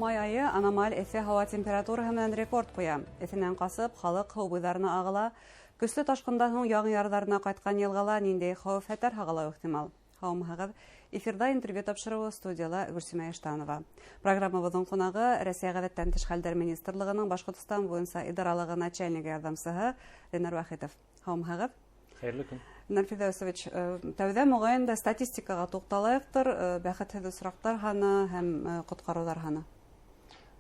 Май айы аномаль эҫе һауа температураһы менән рекорд ҡуя. Эҫенән ҡасып, халыҡ һыу буйҙарына ағыла. Көслө ташҡындан һуң яңы ярҙарына ҡайтҡан йылғала ниндәй хәүеф-хәтәр һағалау ихтимал? Һаумыһығыҙ. Эфирда интервью тапшырыуы студияла Гөлсимә Иштанова. Программабыҙҙың ҡунағы Рәсәй ғәҙәттән тыш хәлдәр министрлығының Башҡортостан буйынса идаралығы начальнигы ярҙамсыһы Ленар Вахитов. Һаумыһығыҙ. Хәйерле көн. Ленар Фирҙәүсович, тәүҙә моғайын да статистикаға туҡталайыҡтыр, бәхетһеҙ осраҡтар һаны һәм ҡотҡарыуҙар һаны.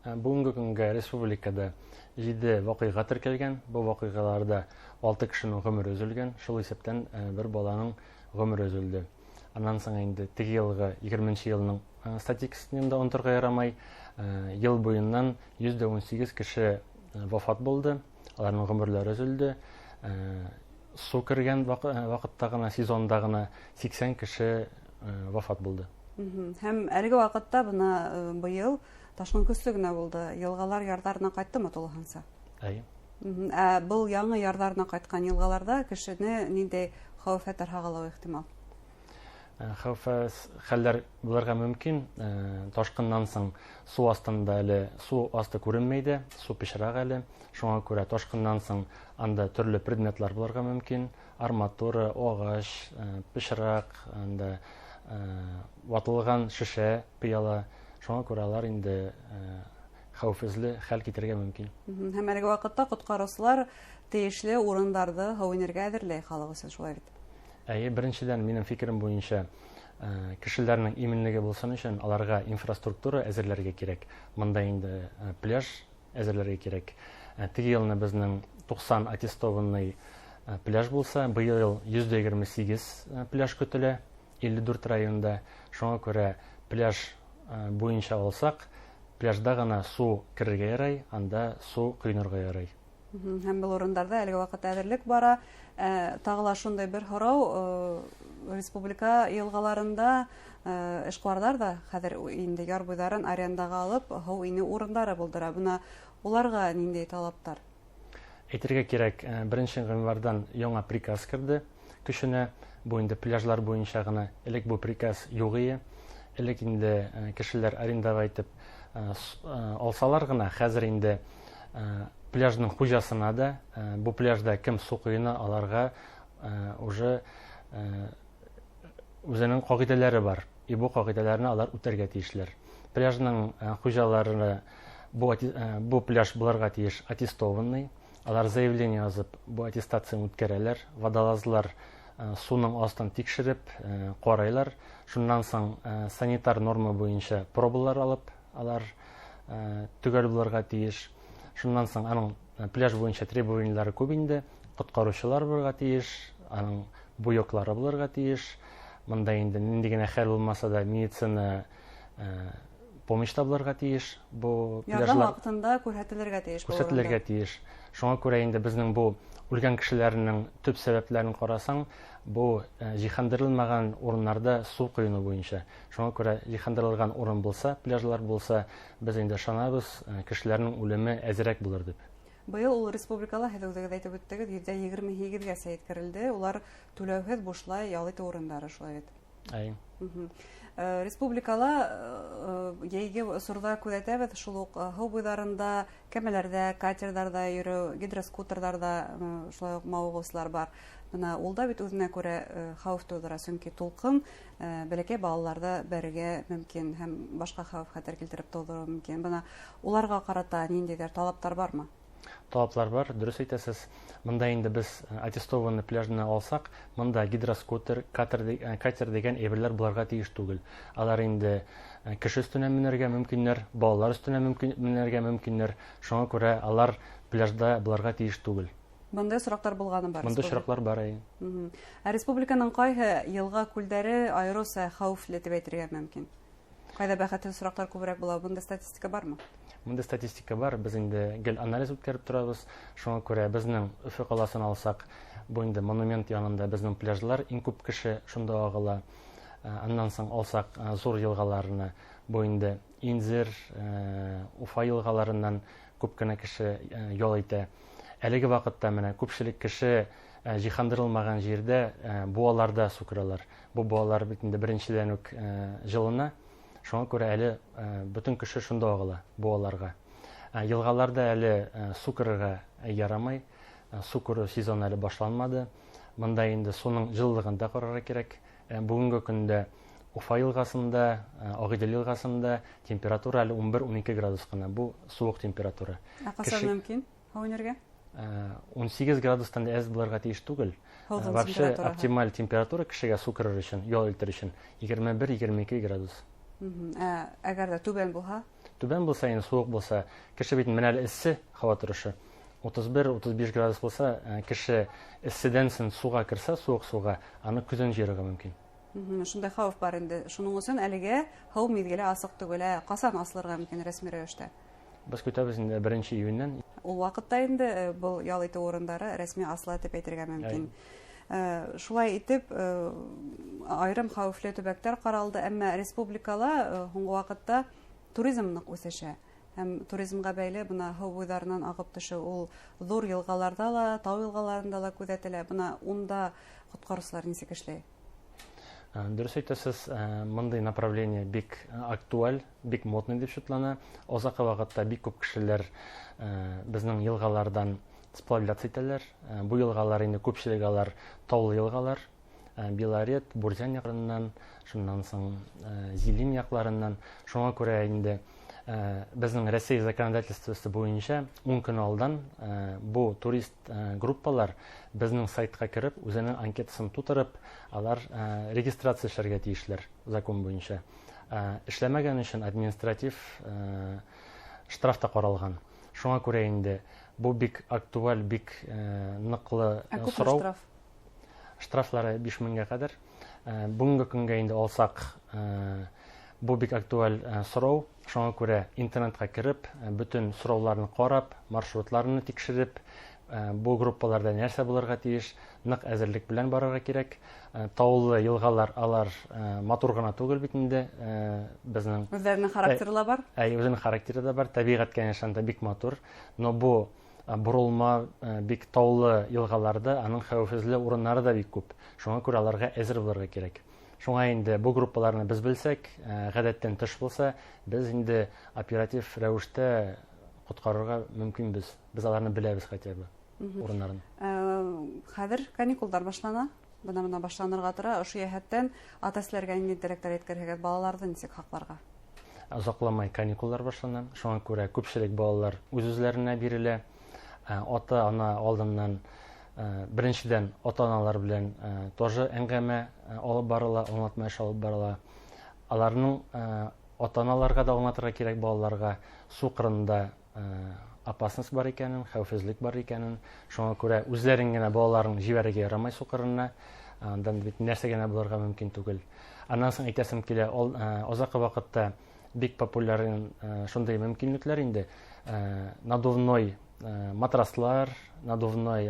Бүгенге көнгә республикада 7 ваҡиға теркәлгән. Был ваҡиғаларда 6 кешенең ғүмере өзөлгән. Шул исәптән бер баланың ғүмере өзөлдө. Анан соң инде теге йылғы 20-нче йылның статистикасын да онторға ярамай. Йыл буйынан 118 кеше вафат булды. Аларның ғүмерләре өзөлдө. Су кергән ваҡытта ғына, сезонда ғына 80 кеше вафат булды. Һәм әлеге ваҡытта бына быйыл ташҡын көслө генә булды. Йылғалар ярҙарына ҡайттымы тулыһынса? Әйе. Был яңы ярҙарына ҡайтҡан йылғаларда кешене ниндәй хәүеф-хәтәр һағалау ихтимал? Хәлләр булырға мөмкин. Ташҡыннан соң су астында әле су асты күренмәй дә, су пешерәк әле. Шуңа күрә ташҡыннан соң анда төрлө предметлар булырға мөмкин. Арматура, ағаш, пешерәк, анда ватылған шешә, пыяла. Шуңа күрә алар инде хәүефле хәл китергә мөмкин. Һәм әлеге ваҡытта ҡотҡарыусылар тейешле урындарҙы һыу инергә әҙерләй халыҡ өсөн, шулай бит? Әйе, беренчедән минең фикерем буйынса кешеләрнең именлеге булсын өчен аларга инфраструктура әзерләргә кирәк. Монда инде пляж әзерләргә кирәк. Теге йылны безнең 90 аттестованный пляж булса, быйыл 128 пляж көтөлә 54 районда. Шуңа күрә пляж буйынса алсак, пляжда ғына су керергә ярай, анда су ҡойнорға ярай. Һәм был урындарда әлеге ваҡытта әҙерлек бара. Тағыла шундай бер һорау, республика йылғаларында эшҡыуарҙар да хәҙер инде яр буйҙарын арендаға алып, һыу ине урындары булдыра. Бына уларға ниндәй талаптар? Әйтергә кирәк, 1 ғинвардан яңа приказ керде көшөнә. Бу инде пляжлар буйынса ғына. Элек бу приказ юҡ ине. Элек инде кешеләр арендаға итеп алсалар ғына, хәзер инде пляжның хуҗасына да, бу пляжда кем су ҡойона, аларға уже үзенең ҡағиҙәләре бар. Бу ҡағиҙәләрне алар үтәргә тейешләр. Пляжның хуҗалары бу пляж булырға тейеш аттестованный. Алар заявление язып, бу аттестацияны үткәрәләр. Водолазлар суның астын тикшереп, ҡарайлар. Шуннан соң санитар норма буйынса пробалар алып, алар төгәл булырға тейеш. Шуннан соң аның пляж буйынса требованиелары күп инде. Ҡотҡарыусылар булырға тейеш, аның буйоклары булырға тейеш. Мында инде нинди генә хәл булмаса да медицина помощта булырға тейеш. Ярҙам ваҡытында күрһәтелергә тейеш. Күрһәтелергә тейеш. Шуңа күрә инде безнең бу үлгән кешеләрнең төп сәбәпләрен ҡарасаң, бу җиһандырылмаган урыннарда су ҡойоно буйынса. Шуңа күрә җиһандырылган урын булса, пляжлар булса, без инде ышанабыз, кешеләрнең үлеме әзерәк булыр дип. Быйыл ул республикала, һеҙ үҙегеҙ әйтеп үттегеҙ, 128-гә сәйеткерелде. Улар түләүһеҙ бушлай ял итеү урындары, шулай бит? Әйе. Республикала йәйге осорҙа күҙәтәбеҙ, шул уҡ һыу буйҙарында, кәмәләрҙә, катерҙарҙа йөрөү, гидроскутерҙарҙа шулай уҡ мауығыусылар бар. Бына ул да бит үҙенә күрә хәүеф тыуҙыра, сөнки тулҡын бәләкәй балаларҙы бәрергә мөмкин һәм башҡа хәүеф-хәтәр килтереп тыуҙырыуы мөмкин. Бына уларға ҡарата ниндәйҙер талаптар бармы? Талаплар бар, дөрөс әйтәсез. Мында инде без аттестованный пляжны алсак, мында гидроскутер, катер дигән әйберләр булырға тейеш түгел. Алар инде кеше өстөнә менергә мөмкиннәр, балалар өстөнә менергә мөмкиннәр. Шуңа күрә алар пляжда булырға тейеш түгел. Бындай осраҡтар булғаны бар. Бындай осраҡлар бар. Республиканың ҡайһы йылға күлдәре айырыуса хәүефле дип әйтергә мөмкин? Ҡайҙа бәхетһеҙ осраҡтар күберәк була? Бында статистика бармы? Бында статистика бар. Біз инде гел анализ үткәреп торабыз. Шуңа күрә безнең Өфө ҡаласын алсак, бу инде монумент янында безнең пляжлар иң күп кеше шунда ағыла. Аннан соң алсак зур йылғаларына, бу инде Инзер, Уфа йылғаларынан күп кенә кеше ял итә. Әлеге ваҡытта менә күпселек кеше җиһандырылмаган җирдә буаларда су керәләр. Бу буалар бит инде беренчедән үк жылына. Шуңа күрә әле бөтен кеше шунда агыла буаларга. Елгаларда әле су кырырга ярамай, су күрү сезоны әле башланмады. Монда инде суның җылылыгын да карарга кирәк. Бүгенге көндә Уфа елгасында, Агыйдел елгасында температура әле 11-12 градус кына. Бу суык температура. Касан мөмкин һау инергә? 18 градустан да әз булырга тиеш түгел. Вообще оптималь температура кешегә су кырыр өчен, ял итер өчен 21-22 градус. Әгәр дә түбән булһа? Түбән булса, инде суык булса, кеше бит менә әле эссе һава торышы. 31-35 градус булса, кеше эсседән соң суга кирсә, суык суга, аны күзен җыярга мөмкин. Шундай хәвеф бар инде. Шуның өчен әлегә һау мизгеле асык түгел. Касан асылырга мөмкин рәсми рәвештә? Без көтәбез инде 1 июньнән. Ул вакытта инде бу ял итү урыннары рәсми асыла дип әйтергә мөмкин. Шулай итеп, айрым хәвефле төбәктәр каралды, әмма республикала һуңгы вакытта туризм нык үсеше. Һәм туризмга бәйле бына һау буйларыннан агып төшү ул зур елгаларда ла, тау елгаларында ла күзәтелә. Бына унда коткаручылар ничек эшләй? Дөрес әйтәсез, мондый направление бик актуаль, бик модный дип шутлана. Озакы вакытта бик күп кешеләр безнең елгалардан сплавляться итәләр. Бу елгалар инде күпчелеге алар таулы елгалар. Белорет, Бурзян якларыннан, шуннан соң Зилин якларыннан. Шуңа күрә инде безнең Россия законодательствосы буенча 10 көн алдан бу турист группалар безнең сайтка кирип, үзенең анкетасын тутырып, алар регистрация эшләргә тиешләр закон буенча. Эшләмәгән өчен административ штраф та каралган. Шуңа күрә инде бу бик актуаль, бик ныклы сорау. Штрафлары 5000-гә кадәр. Бүгенге көнгә инде алсак, бу бик актуаль сорау. Шуңа күрә интернетка кирип, бүтән сорауларны карап, маршрутларны тикшереп, бу группаларда нәрсә булырга тиеш, нык әзерлек белән барырга кирәк. Таулы елгалар алар матур гына түгел бит инде, безнең үзләренең характеры бар. Үзенең характеры да бар, табигать конечно бик матур, но бу бурылма бик таулы елгаларда аның хәвефсезле урыннары да бик күп. Шуңа күрә аларга әзер булырга кирәк. Шуңа инде бу группаларны без белсәк, гадәттән тыш булса, без инде оператив рәвештә коткарырга мөмкинбез. Без аларны беләбез хотя бы урыннарын. Хәзер каникуллар башлана. Бuna башланырга тора. Ошо яһәттән ата-әниләргә нинди теләкләр әйткәнегез, балаларны ничек хакларга? Озакламай каникуллар башлана. Шуңа күрә күпчелек балалар үз-үзләренә бирелә. Ата-ана алдыннан беренчедән ата-аналар белән тоже әңгәмә алып барыла, аңлатма эш алып барыла. Аларның ата-аналарга да аңлатырга кирәк балаларга су кырында опасность бар икәнен, хәвефсезлек бар икәнен. Шуңа күрә үзләрен генә балаларын җибәрергә ярамай су кырына. Андан бит нәрсә генә булырга мөмкин түгел. Аннан соң әйтәсем килә, озакы вакытта бик популяр шундый мөмкинлекләр инде. Надувной матраслар, надувной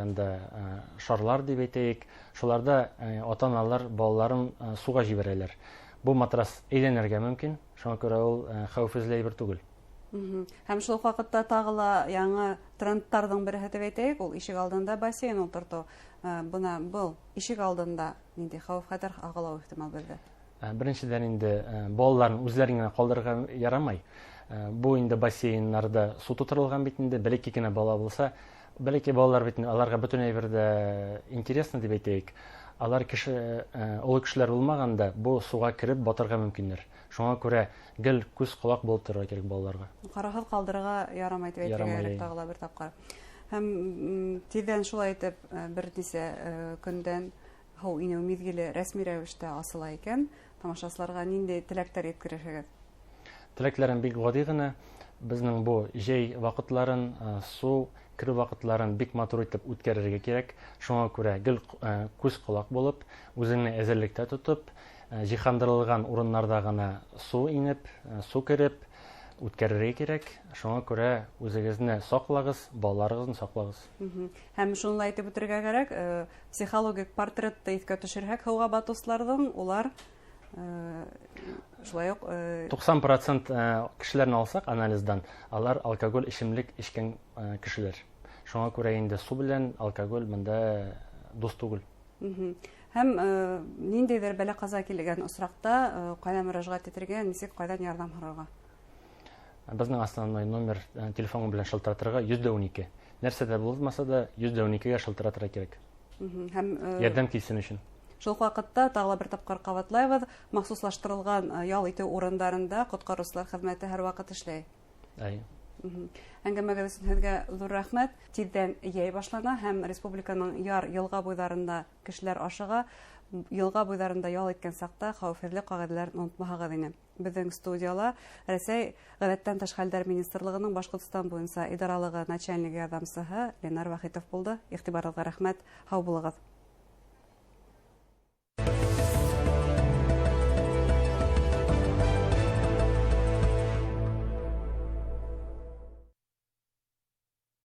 шарлар дип әйтәйек. Шуларда ата-аналар балаларын суга җибәрәләр. Бу матрас әйләнергә мөмкин. Шуңа күрә ул хәвефсез әйбер түгел. Һәм шул вакытта тагыла яңа трендтарның бере дип әйтәйек, ул ишек алдында бассейн утырту. Бuna бу ишек алдында нинди хәвеф-хәтер агылу ихтимал булды. Беренчедән инде балаларны үзләренә калдырырга ярамай. Бу инде бассейннарда су тутырылган бит инде, бәлки генә бала булса, бәлки балалар бит аларга бөтенләй бердә интересно дип әйтәйек. Алар кеше, олы кешеләр булмаганда бу суга кирип батырга мөмкиннәр. Шуңа күрә гел күз колак булып торырга кирәк балаларга. Карахат калдырырга ярамай дип әйтергә тагыла бер тапкыр. Һәм тиздән шулай итеп бер дисә көндән һау инеү мизгеле рәсми рәвештә асыла икән. Тамашачыларга нинди теләктәр yetkерәшәгез? Теләкләрем бик гади гына. Безнең бу җәй вакытларын, су кирү вакытларын бик матур итеп үткәрергә кирәк. Шуңа күрә гел күз колак булып, үзеңне әзерлектә тотып, җиһандырылган урыннарда гына су инеп, су кирип үткәрергә кирәк. Шуңа күрә үзегезне саклагыз, балаларыгызны саклагыз. Һәм шунлай итеп үтергә кирәк, психологик портретты искә төшерһәк, һауга батучыларның улар шулай ук 90% кешеләрне алсак анализдан, алар алкоголь эчемлек эчкән кешеләр. Шуңа күрә инде су белән алкоголь монда дус түгел. Һәм ниндәйҙер бәлә-ҡаза килгән осраҡта ҡайҙа мөрәжәғәт итергә, нисек, ҡайҙан ярҙам һорарға? Безнең основной номер телефоны белән шылтыратырга 112. Нәрсәдә булмаса да 112-гә шылтыратырга кирәк. Һәм Ярдәм килсен өчен. шул ук ваҡытта тағы бер тапҡыр ҡабатлайбыҙ, махсуслаштырылған ял итеү урындарында ҡотҡарыусылар хеҙмәте һәр ваҡыт эшләй. Әңгәмәгеҙ өсөн һеҙгә ҙур рәхмәт. Тиҙҙән йәй башлана һәм республиканың яр йылға буйҙарында кешеләр ашыға. Йылға буйҙарында ял иткән саҡта хәүефһеҙлек ҡағиҙәләрен онотмаһағыҙ ине. Беҙҙең студияла Рәсәй Ғәҙәттән тыш хәлдәр министрлығының Башҡортостан буйынса идаралығы начальник ярҙамсыһы Ленар Вахитов булды. Иғтибарығыҙға рәхмәт. Һау булығыҙ.